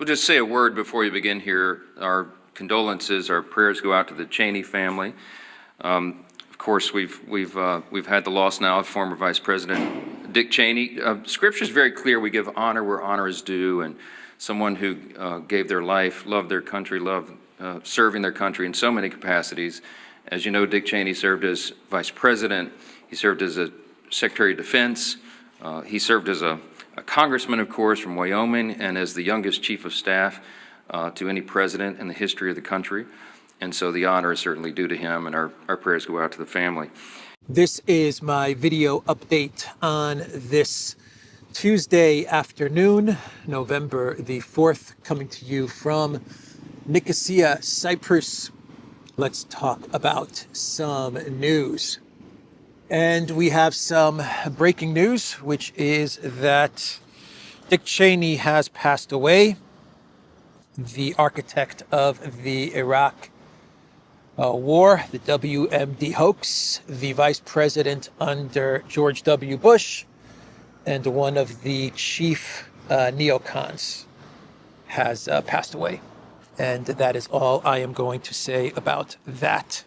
We'll just say a word before we begin here. Our condolences, our prayers go out to the Cheney family. Of course, we've had the loss now of former Vice President Dick Cheney. Scripture is very clear. We give honor where honor is due, and someone who gave their life, loved their country, loved serving their country in so many capacities. As you know, Dick Cheney served as Vice President. He served as a Secretary of Defense. He served as a congressman, of course, from Wyoming, and as the youngest chief of staff to any president in the history of the country. And so the honor is certainly due to him, and our prayers go out to the family. This is my video update on this Tuesday afternoon, November the 4th, coming to you from Nicosia, Cyprus. Let's talk about some news. And we have some breaking news, which is that Dick Cheney has passed away, the architect of the Iraq war, the WMD hoax, the vice president under George W. Bush, and one of the chief neocons has passed away. And that is all I am going to say about that.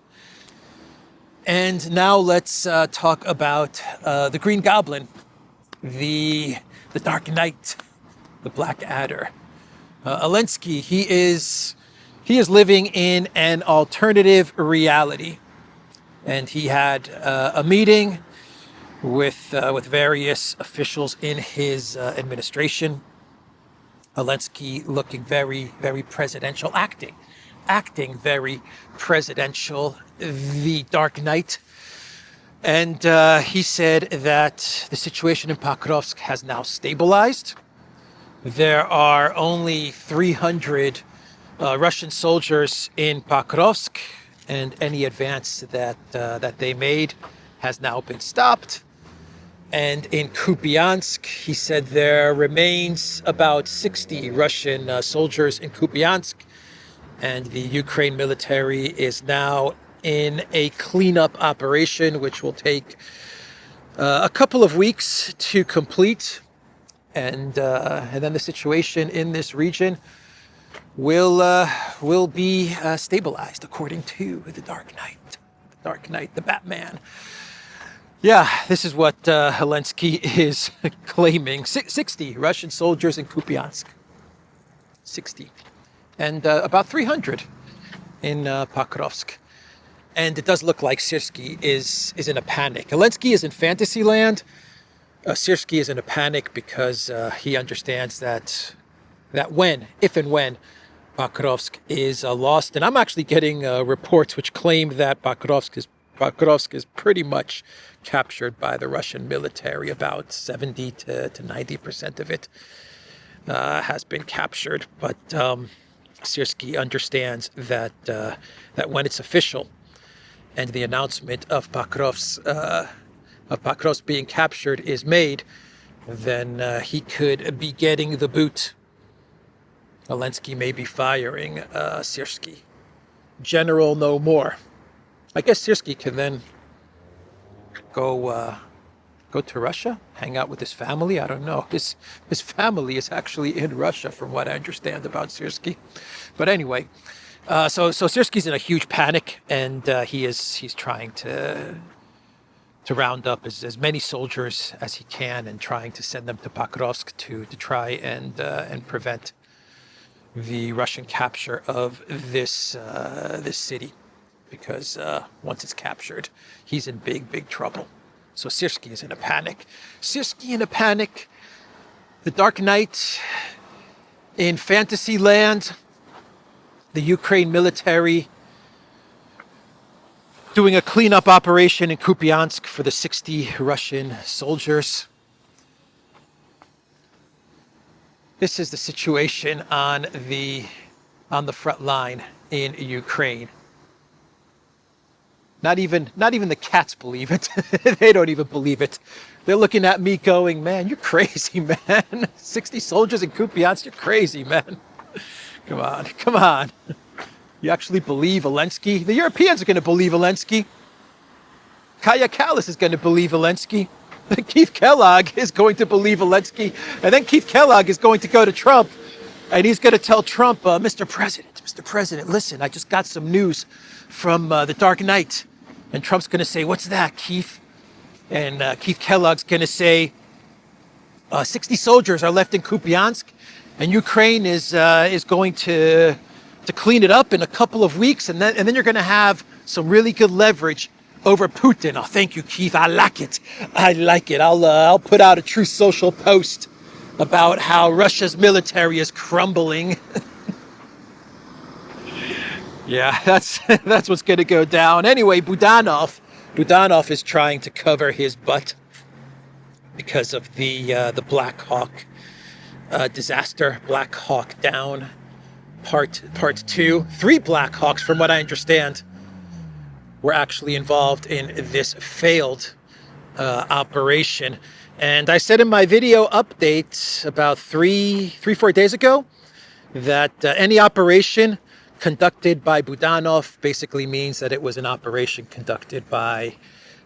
And now let's talk about the Green Goblin, the Dark Knight, the Black Adder. Zelensky, he is living in an alternative reality, and he had a meeting with various officials in his administration. Zelensky looking very, very presidential, acting very presidential, the Dark Knight. And he said that the situation in Pokrovsk has now stabilized. There are only 300 Russian soldiers in Pokrovsk, and any advance that they made has now been stopped. And in Kupiansk, he said there remains about 60 Russian soldiers in Kupiansk, and the Ukraine military is now in a cleanup operation, which will take a couple of weeks to complete. And then the situation in this region will be stabilized, according to the Dark Knight, the Batman. Yeah, this is what Zelensky is claiming. 60 Russian soldiers in Kupiansk. 60. And about 300 in Pokrovsk. And it does look like Syrskyi is in a panic. Zelensky is in fantasy land. Syrskyi is in a panic because he understands that if and when Pokrovsk is lost. And I'm actually getting reports which claim that Pokrovsk is pretty much captured by the Russian military. About 70 to 90% of it has been captured. But Syrskyi understands that when it's official and the announcement of Pokrovsk being captured is made, then he could be getting the boot. Zelensky may be firing Syrskyi. General no more. I guess Syrskyi can then go to Russia, hang out with his family. I don't know. His family is actually in Russia, from what I understand about Syrskyi. But anyway, so Syrskyi's in a huge panic, and he's trying to round up as many soldiers as he can, and trying to send them to Pokrovsk to try and prevent the Russian capture of this city. Because once it's captured, he's in big trouble. So Syrskyi is in a panic. Syrskyi in a panic. The Dark Knight in fantasy land. The Ukraine military doing a cleanup operation in Kupiansk for the 60 Russian soldiers. This is the situation on the front line in Ukraine. Not even the cats believe it. They don't even believe it. They're looking at me going, man, you're crazy, man. 60 soldiers in Kupiansk, you're crazy, man. Come on. You actually believe Zelensky? The Europeans are going to believe Zelensky. Kaya Kallas is going to believe Zelensky. Keith Kellogg is going to believe Zelensky. And then Keith Kellogg is going to go to Trump And he's going to tell Trump, Mr. President, listen, I just got some news from the Dark Knight. And Trump's going to say, what's that, Keith? And Keith Kellogg's going to say, 60 soldiers are left in Kupiansk, and Ukraine is going to clean it up in a couple of weeks, and then you're going to have some really good leverage over Putin. Oh, thank you, Keith. I like it. I'll put out a Truth Social post about how Russia's military is crumbling. Yeah, that's what's going to go down. Anyway, Budanov is trying to cover his butt because of the Blackhawk disaster. Blackhawk down, part 2. 3 Blackhawks, from what I understand, were actually involved in this failed operation. And I said in my video update about 4 days ago that any operation conducted by Budanov basically means that it was an operation conducted by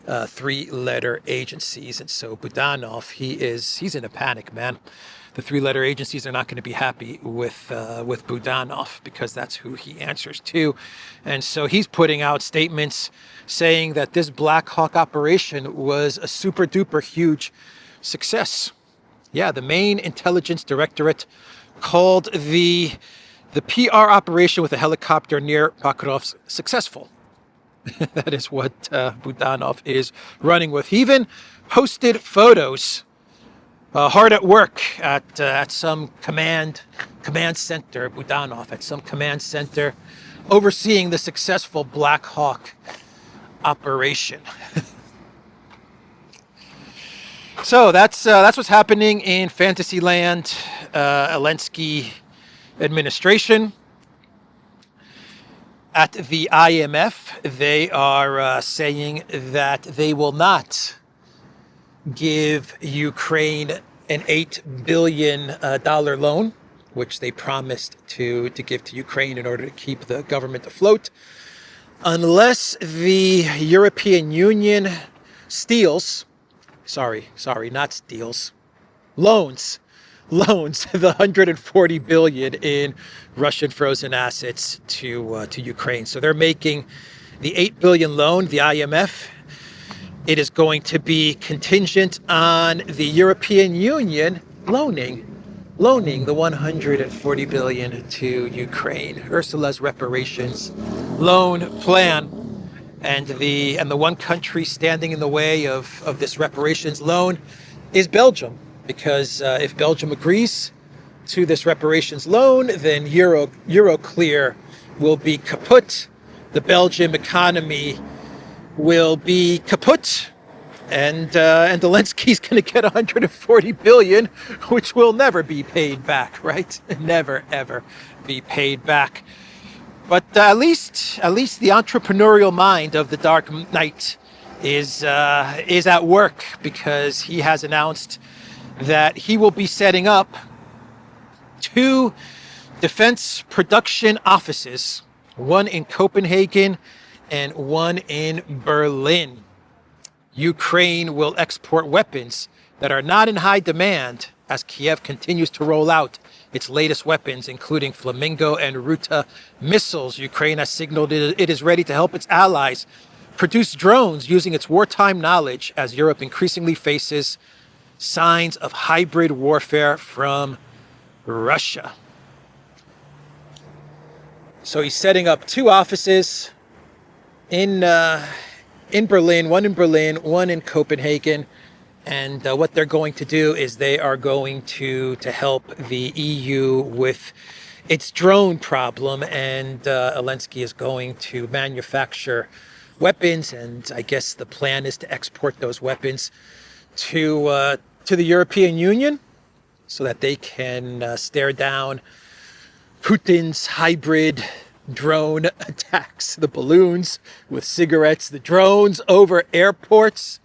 3-letter agencies. And so Budanov, he's in a panic, man. The 3-letter agencies are not going to be happy with Budanov, because that's who he answers to. And so he's putting out statements saying that this Blackhawk operation was a super duper huge success. Yeah, the main intelligence directorate called the PR operation with a helicopter near Pokrovsk successful. That is what Budanov is running with. He even posted photos hard at work at some command center, Budanov, at some command center overseeing the successful Blackhawk operation. So that's what's happening in Fantasyland, Zelensky administration. At the IMF, they are saying that they will not give Ukraine an $8 billion loan, which they promised to give to Ukraine in order to keep the government afloat, unless the European Union loans the $140 billion in Russian frozen assets to Ukraine. So they're making the $8 billion loan, the IMF. It is going to be contingent on the European Union loaning the $140 billion to Ukraine. Ursula's reparations loan plan. And the one country standing in the way of this reparations loan is Belgium, because if Belgium agrees to this reparations loan, then Euroclear will be kaput. The Belgian economy will be kaput, and Zelensky's going to get $140 billion, which will never be paid back, right? Never ever be paid back. But at least the entrepreneurial mind of the Dark Knight is at work, because he has announced that he will be setting up 2 defense production offices, one in Copenhagen and one in Berlin. Ukraine will export weapons that are not in high demand as Kiev continues to roll out its latest weapons, including Flamingo and Ruta missiles. Ukraine has signaled it is ready to help its allies produce drones using its wartime knowledge as Europe increasingly faces signs of hybrid warfare from Russia. So he's setting up 2 offices in Berlin, one in Copenhagen. And what they're going to do is they are going to help the EU with its drone problem. And Zelensky is going to manufacture weapons. And I guess the plan is to export those weapons to the European Union so that they can stare down Putin's hybrid drone attacks. The balloons with cigarettes, the drones over airports,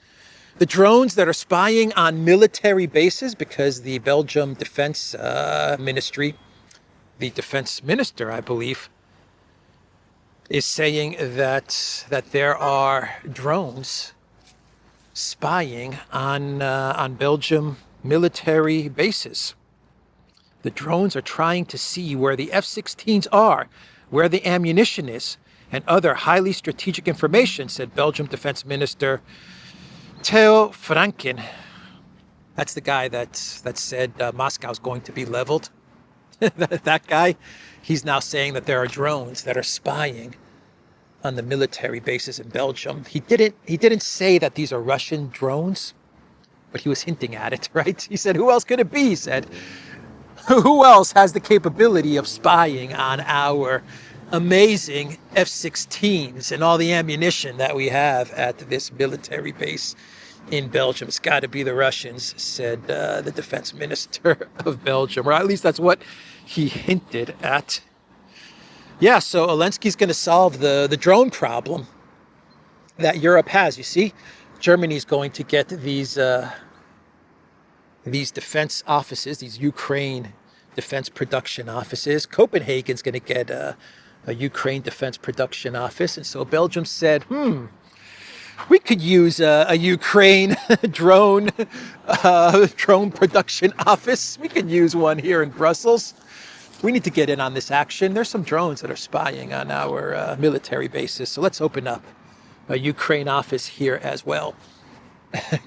the drones that are spying on military bases, because the Belgium Defense Ministry, the defense minister, I believe, is saying that there are drones spying on Belgium military bases. The drones are trying to see where the F-16s are, where the ammunition is, and other highly strategic information, said Belgium Defense Minister Theo Franken. That's the guy that said Moscow's going to be leveled. That guy, he's now saying that there are drones that are spying on the military bases in Belgium. He didn't say that these are Russian drones, but he was hinting at it, right? He said, who else could it be? He said, who else has the capability of spying on our amazing F-16s and all the ammunition that we have at this military base in Belgium? It's got to be the Russians, said the defense minister of Belgium, or at least that's what he hinted at. Yeah, so Zelensky's going to solve the drone problem that Europe has. You see, Germany's going to get these defense offices, these Ukraine defense production offices. Copenhagen's going to get a Ukraine defense production office. And so Belgium said, we could use a Ukraine drone production office. We could use one here in Brussels. We need to get in on this action. There's some drones that are spying on our military bases. So let's open up a Ukraine office here as well.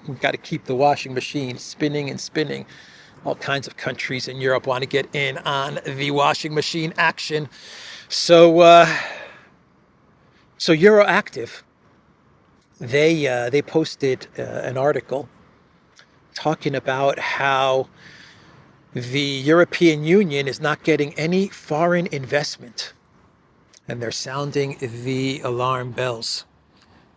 We've got to keep the washing machine spinning and spinning. All kinds of countries in Europe want to get in on the washing machine action. So Euroactive, they posted an article talking about how the European Union is not getting any foreign investment, and they're sounding the alarm bells.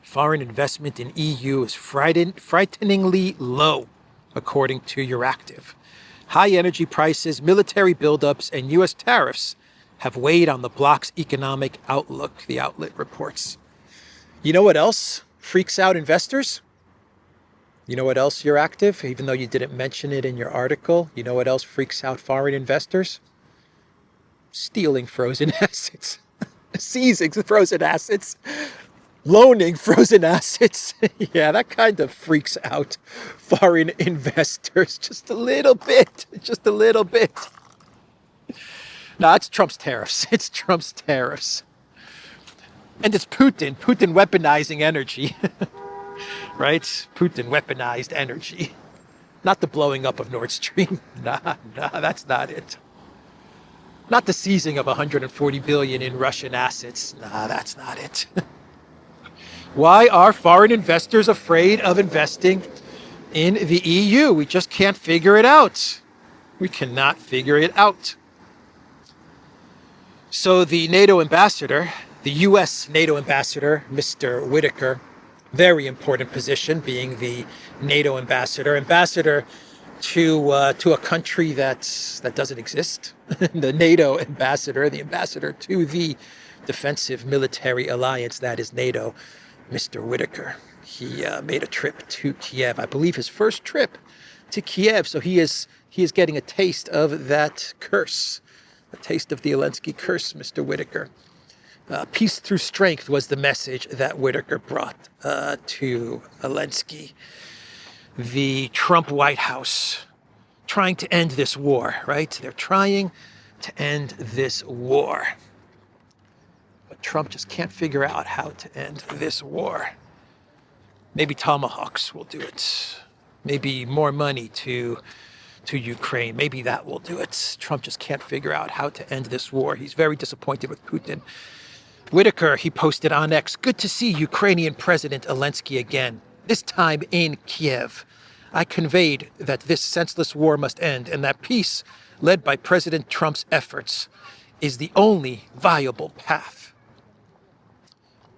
Foreign investment in EU is frighteningly low, according to Euractiv. High energy prices, military buildups, and U.S. tariffs have weighed on the bloc's economic outlook, the outlet reports. You know what else freaks out investors? You know what else, Euractiv? Even though you didn't mention it in your article, you know what else freaks out foreign investors? Stealing frozen assets. Seizing frozen assets. Loaning frozen assets. Yeah, that kind of freaks out foreign investors just a little bit. Just a little bit. No, it's Trump's tariffs. It's Trump's tariffs. And it's Putin. Putin weaponizing energy. Right? Putin weaponized energy. Not the blowing up of Nord Stream. Nah, that's not it. Not the seizing of 140 billion in Russian assets. Nah, that's not it. Why are foreign investors afraid of investing in the EU? We just can't figure it out. We cannot figure it out. So the NATO ambassador, the U.S. NATO ambassador, Mr. Whitaker, very important position, being the NATO ambassador to a country that doesn't exist. The NATO ambassador, the ambassador to the defensive military alliance that is NATO, Mr. Whitaker. He made a trip to Kiev, I believe his first trip to Kiev. So he is getting a taste of that curse, a taste of the Zelensky curse, Mr. Whitaker. Peace through strength was the message that Whitaker brought to Zelensky. The Trump White House trying to end this war, right? They're trying to end this war. But Trump just can't figure out how to end this war. Maybe tomahawks will do it. Maybe more money to Ukraine. Maybe that will do it. Trump just can't figure out how to end this war. He's very disappointed with Putin. Whitaker, he posted on X, good to see Ukrainian President Zelensky again, this time in Kiev. I conveyed that this senseless war must end and that peace, led by President Trump's efforts, is the only viable path.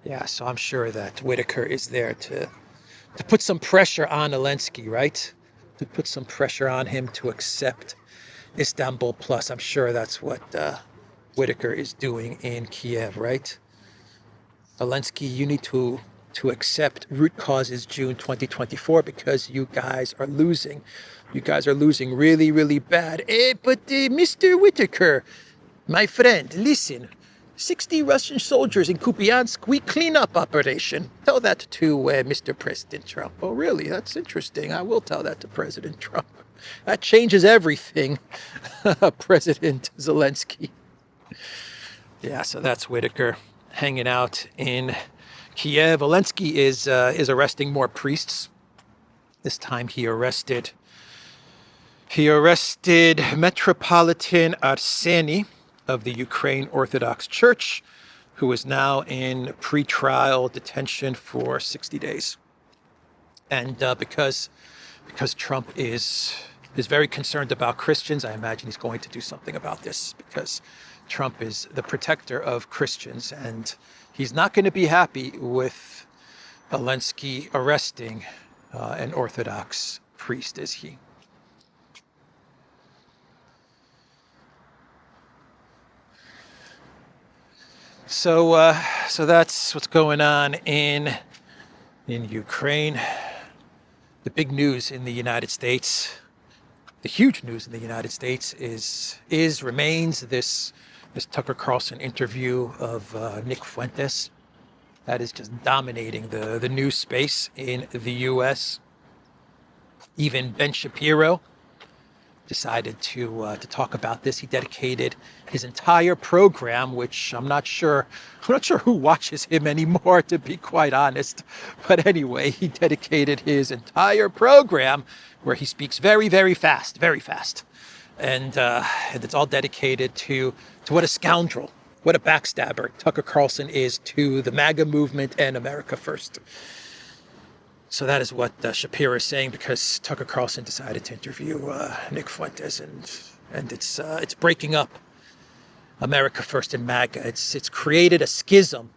Yeah, so I'm sure that Whitaker is there to put some pressure on Zelensky, right? To put some pressure on him to accept Istanbul Plus. I'm sure that's what Whitaker is doing in Kiev, right? Zelensky, you need to accept root causes June 2024 because you guys are losing. You guys are losing really, really bad. But Mr. Whitaker, my friend, listen. 60 Russian soldiers in Kupiansk, we clean up operation. Tell that to Mr. President Trump. Oh, really? That's interesting. I will tell that to President Trump. That changes everything, President Zelensky. Yeah, so that's Whitaker hanging out in Kiev. Zelensky is arresting more priests. This time he arrested Metropolitan Arseny of the Ukraine Orthodox Church, who is now in pre-trial detention for 60 days. And because Trump is very concerned about Christians, I imagine he's going to do something about this, because Trump is the protector of Christians, and he's not going to be happy with Zelensky arresting an Orthodox priest, is he? So that's what's going on in Ukraine. The big news in the United States, the huge news in the United States remains this Tucker Carlson interview of Nick Fuentes. That is just dominating the news space in the U.S. Even Ben Shapiro decided to talk about this. He dedicated his entire program, which I'm not sure who watches him anymore, to be quite honest. But anyway, he dedicated his entire program, where he speaks very, very fast, and it's all dedicated to what a scoundrel, what a backstabber Tucker Carlson is to the MAGA movement and America First. So that is what Shapiro is saying, because Tucker Carlson decided to interview Nick Fuentes, and it's breaking up America First and MAGA. It's created a schism.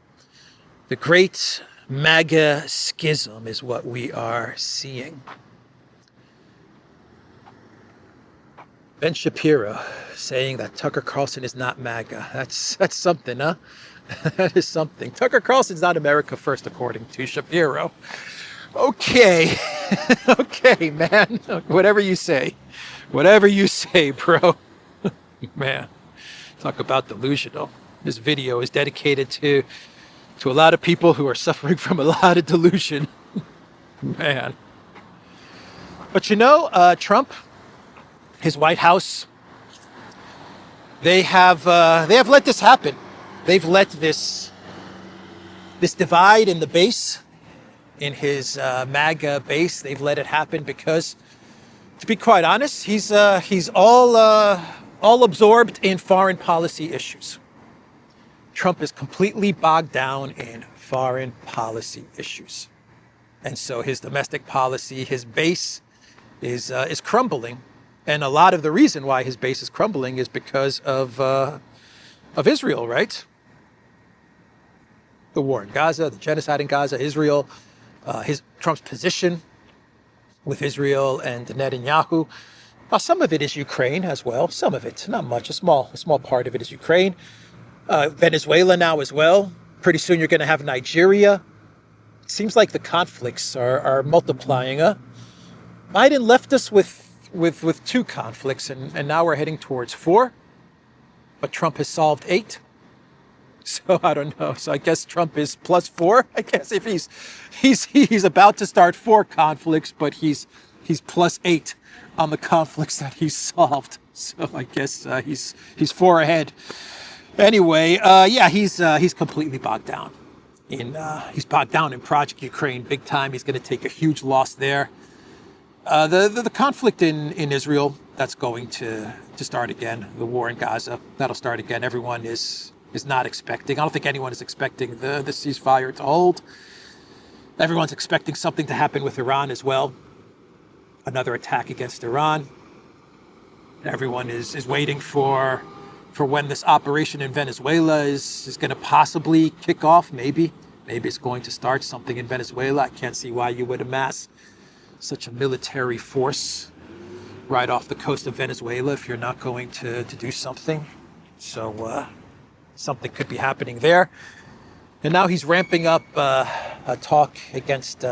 The great MAGA schism is what we are seeing. Ben Shapiro saying that Tucker Carlson is not MAGA. That's something, huh? That is something. Tucker Carlson's not America First, according to Shapiro. Okay. Okay, man. Whatever you say, bro. Man, talk about delusional. This video is dedicated to a lot of people who are suffering from a lot of delusion. Man. But Trump, his White House, they have let this happen. They've let this divide in the base, in his MAGA base. They've let it happen because, to be quite honest, he's all absorbed in foreign policy issues. Trump is completely bogged down in foreign policy issues, and so his domestic policy, his base, is crumbling. And a lot of the reason why his base is crumbling is because of Israel, right? The war in Gaza, the genocide in Gaza, Israel, Trump's position with Israel and Netanyahu. Some of it is Ukraine as well. Some of it, not much. A small part of it is Ukraine. Venezuela now as well. Pretty soon you're going to have Nigeria. It seems like the conflicts are multiplying. Biden left us with 2 conflicts, and now we're heading towards 4. But Trump has solved 8. So I don't know. So I guess Trump is plus 4. I guess if he's about to start 4 conflicts, but he's plus 8 on the conflicts that he's solved. So I guess he's 4 ahead. Anyway, he's completely bogged down he's bogged down in Project Ukraine big time. He's going to take a huge loss there. The conflict in Israel, that's going to start again. The war in Gaza, that'll start again. Everyone is not expecting. I don't think anyone is expecting the ceasefire to hold. Everyone's expecting something to happen with Iran as well. Another attack against Iran. Everyone is waiting for when this operation in Venezuela is going to possibly kick off. Maybe it's going to start something in Venezuela. I can't see why you would amass such a military force right off the coast of Venezuela if you're not going to do something. So something could be happening there. And now he's ramping up a talk against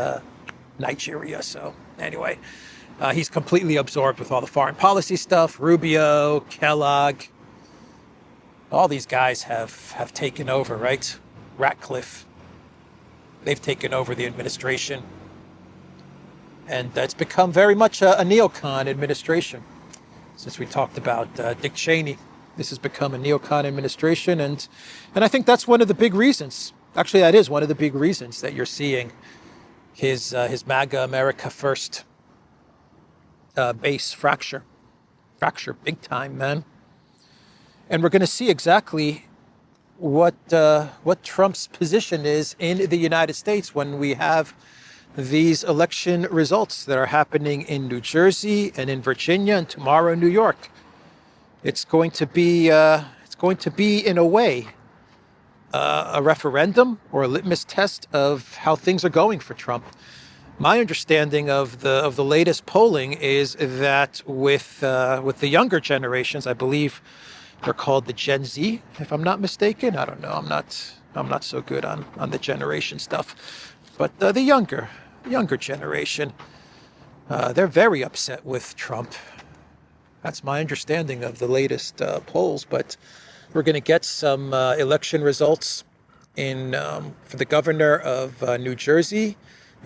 Nigeria. So anyway, he's completely absorbed with all the foreign policy stuff. Rubio, Kellogg, all these guys have taken over, right? Ratcliffe, they've taken over the administration. And it's become very much a neocon administration. Since we talked about Dick Cheney, this has become a neocon administration, and I think that's one of the big reasons. Actually, that is one of the big reasons that you're seeing his MAGA America First base fracture big time, man. And we're going to see exactly what Trump's position is in the United States when we have these election results that are happening in New Jersey and in Virginia and tomorrow in New York. It's going to be in a way a referendum or a litmus test of how things are going for Trump. My understanding of the latest polling is that with the younger generations, I believe they're called the Gen Z, if I'm not mistaken. I don't know. I'm not so good on the generation stuff, but the younger generation, they're very upset with Trump. That's my understanding of the latest polls. But we're going to get some election results for the governor of New Jersey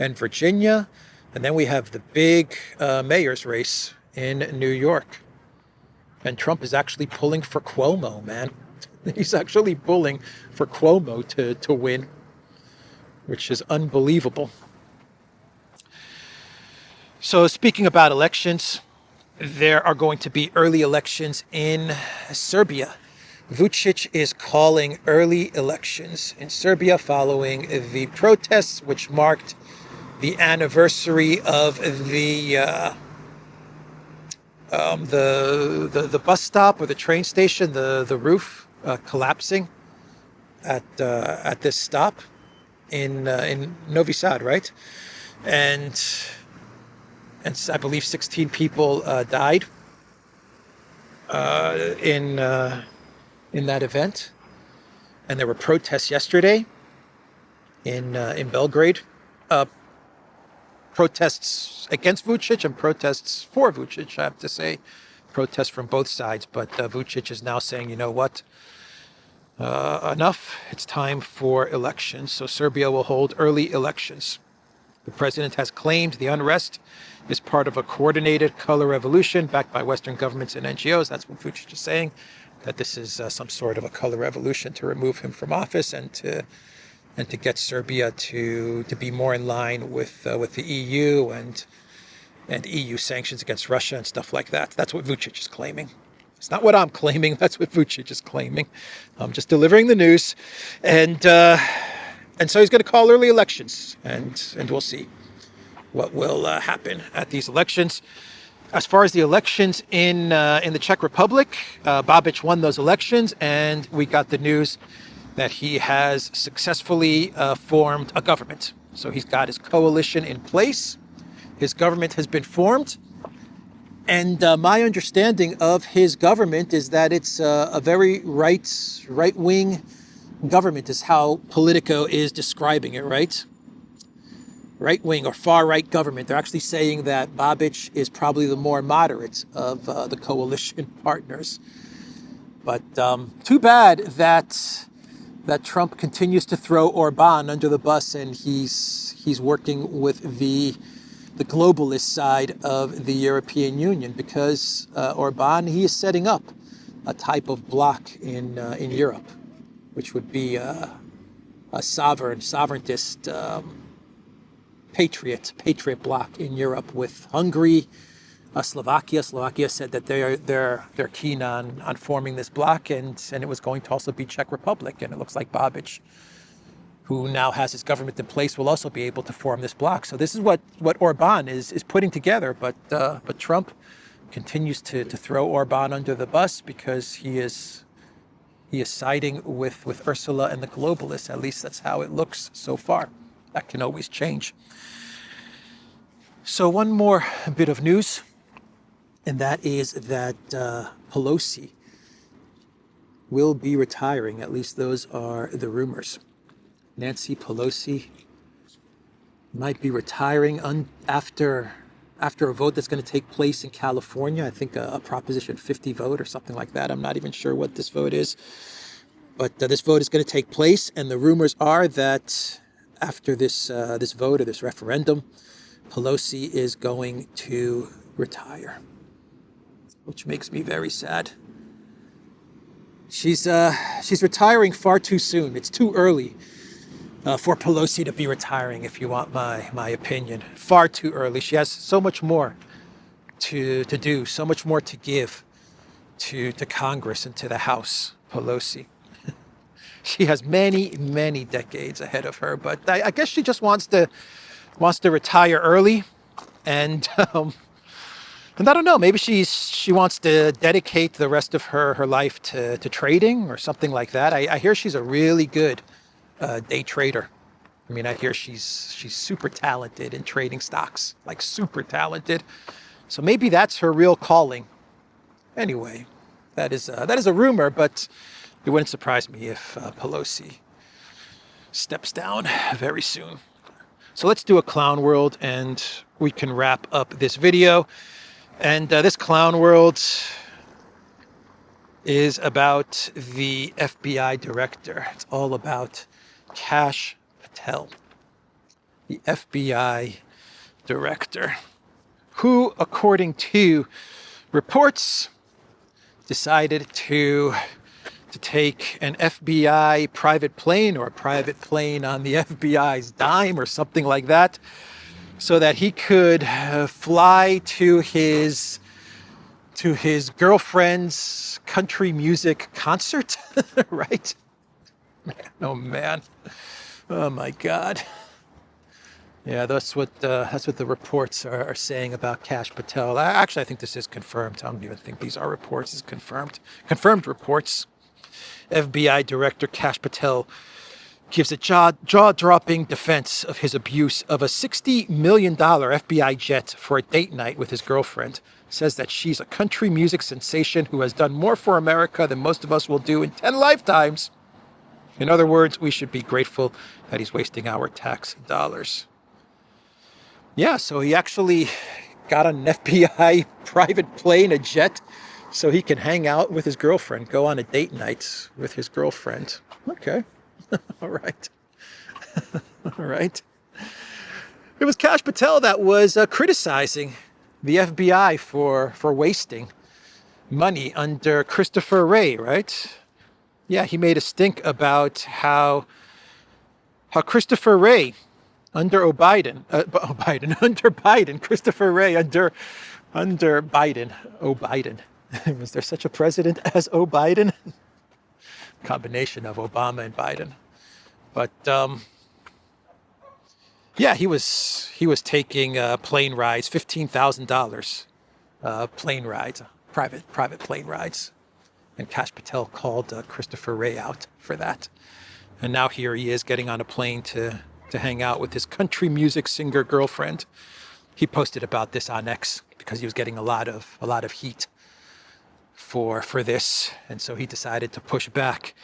and Virginia, and then we have the big mayor's race in New York. And Trump is actually pulling for Cuomo, man. He's actually pulling for Cuomo to win, which is unbelievable. So speaking about elections, there are going to be early elections in Serbia. Vučić is calling early elections in Serbia following the protests, which marked the anniversary of the bus stop or the train station, the roof collapsing at this stop in Novi Sad, right? And I believe 16 people died in that event. And there were protests yesterday in Belgrade. Protests against Vučić and protests for Vučić, I have to say. Protests from both sides, but Vučić is now saying, you know what, enough, it's time for elections. So Serbia will hold early elections. The president has claimed the unrest is part of a coordinated color revolution backed by Western governments and NGOs. That's what Vučić is saying, that this is some sort of a color revolution to remove him from office and to get Serbia to be more in line with the EU and EU sanctions against Russia and stuff like that. That's what Vučić is claiming. It's not what I'm claiming. That's what Vučić is claiming. I'm just delivering the news, and so he's going to call early elections, and we'll see what will happen at these elections. As far as the elections in the Czech Republic, Babiš won those elections, and we got the news that he has successfully formed a government. So he's got his coalition in place. His government has been formed. And my understanding of his government is that it's a very right-wing government is how Politico is describing it, right? Right-wing or far-right government. They're actually saying that Babiš is probably the more moderate of the coalition partners. But too bad that Trump continues to throw Orban under the bus, and he's working with the globalist side of the European Union, because Orban, he is setting up a type of bloc in Europe, which would be a sovereigntist patriot bloc in Europe with Hungary, Slovakia. Slovakia said that they're keen on forming this bloc, and it was going to also be Czech Republic, and it looks like Babiš, who now has his government in place, will also be able to form this bloc. So this is what Orban is putting together, but Trump continues to throw Orban under the bus because he is siding with Ursula and the globalists. At least that's how it looks so far. That can always change. So one more bit of news, and that is that Pelosi will be retiring. At least those are the rumors. Nancy Pelosi might be retiring after a vote that's going to take place in California. I think a Proposition 50 vote or something like that. I'm not even sure what this vote is. But this vote is going to take place, and the rumors are that after this vote or this referendum, Pelosi is going to retire, which makes me very sad. She's retiring far too soon. It's too early for Pelosi to be retiring, if you want my opinion. Far too early. She has so much more to do, so much more to give to Congress and to the House. Pelosi. She has many, many decades ahead of her, but I guess she just wants to retire early, and I don't know, maybe she wants to dedicate the rest of her life to trading or something like that. I hear she's a really good day trader. I mean, I hear she's super talented in trading stocks, like super talented. So maybe that's her real calling. Anyway, that is a rumor, but it wouldn't surprise me if Pelosi steps down very soon. So let's do a clown world, and we can wrap up this video. And this clown world is about the FBI director. It's all about Kash Patel, the FBI director, who, according to reports, decided to take an FBI private plane, or a private plane on the FBI's dime or something like that, so that he could fly to his girlfriend's country music concert, right? Oh man, oh my God. Yeah, that's what the reports are saying about Kash Patel. Actually, I think this is confirmed. I don't even think these are reports. It's confirmed reports. FBI Director Kash Patel gives a jaw-dropping defense of his abuse of a $60 million FBI jet for a date night with his girlfriend. Says that she's a country music sensation who has done more for America than most of us will do in 10 lifetimes. In other words, we should be grateful that he's wasting our tax dollars. Yeah, so he actually got on an FBI private plane, a jet, so he can hang out with his girlfriend, go on a date night with his girlfriend. Okay. All right. All right. It was Kash Patel that was criticizing the FBI for wasting money under Christoforou, right? Yeah, he made a stink about how Christoforou under Biden, Biden. Was there such a president as Biden? Combination of Obama and Biden. But yeah, he was taking plane rides, $15,000 plane rides, private plane rides. And Kash Patel called Christoforou out for that. And now here he is getting on a plane to hang out with his country music singer girlfriend. He posted about this on X because he was getting a lot of heat for this, and so he decided to push back,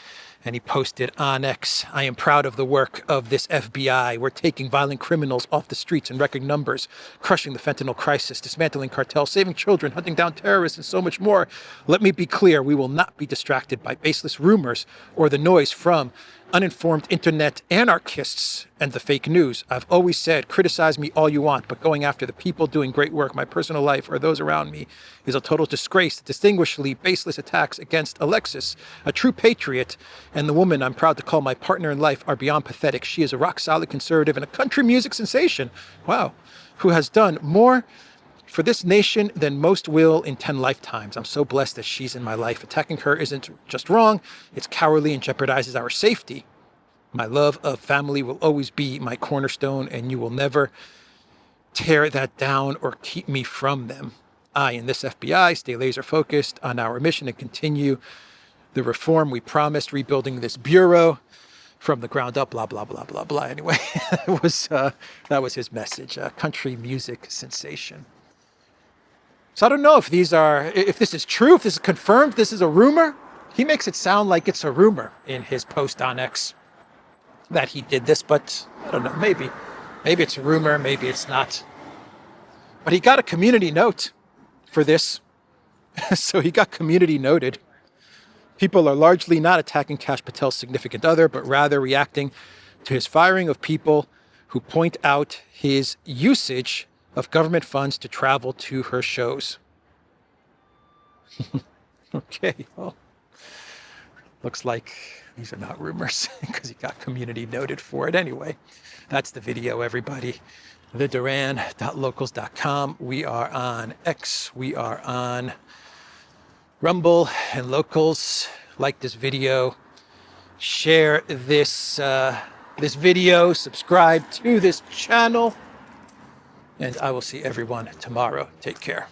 and he posted on X, "I am proud of the work of this FBI. We're taking violent criminals off the streets in record numbers, crushing the fentanyl crisis, dismantling cartels, saving children, hunting down terrorists, and so much more. Let me be clear, we will not be distracted by baseless rumors or the noise from uninformed internet anarchists and the fake news. I've always said, criticize me all you want, but going after the people doing great work, my personal life, or those around me, is a total disgrace. Distinguishedly baseless attacks against Alexis, a true patriot, and the woman I'm proud to call my partner in life are beyond pathetic. She is a rock-solid conservative and a country music sensation, wow, who has done more for this nation than most will in 10 lifetimes. I'm so blessed that she's in my life. Attacking her isn't just wrong, it's cowardly and jeopardizes our safety. My love of family will always be my cornerstone, and you will never tear that down or keep me from them. I and this FBI stay laser focused on our mission and continue the reform we promised, rebuilding this bureau from the ground up, blah, blah, blah, blah, blah." Anyway, that was his message, country music sensation. So I don't know if this is true, if this is confirmed, this is a rumor. He makes it sound like it's a rumor in his post on X that he did this, but I don't know, maybe it's a rumor, maybe it's not. But he got a community note for this. So he got community noted. People are largely not attacking Kash Patel's significant other, but rather reacting to his firing of people who point out his usage of government funds to travel to her shows. Okay, well, looks like these are not rumors because he got community noted for it. Anyway, that's the video, everybody. theduran.locals.com. We are on X. We are on Rumble and Locals. Like this video. Share this this video. Subscribe to this channel. And I will see everyone tomorrow. Take care.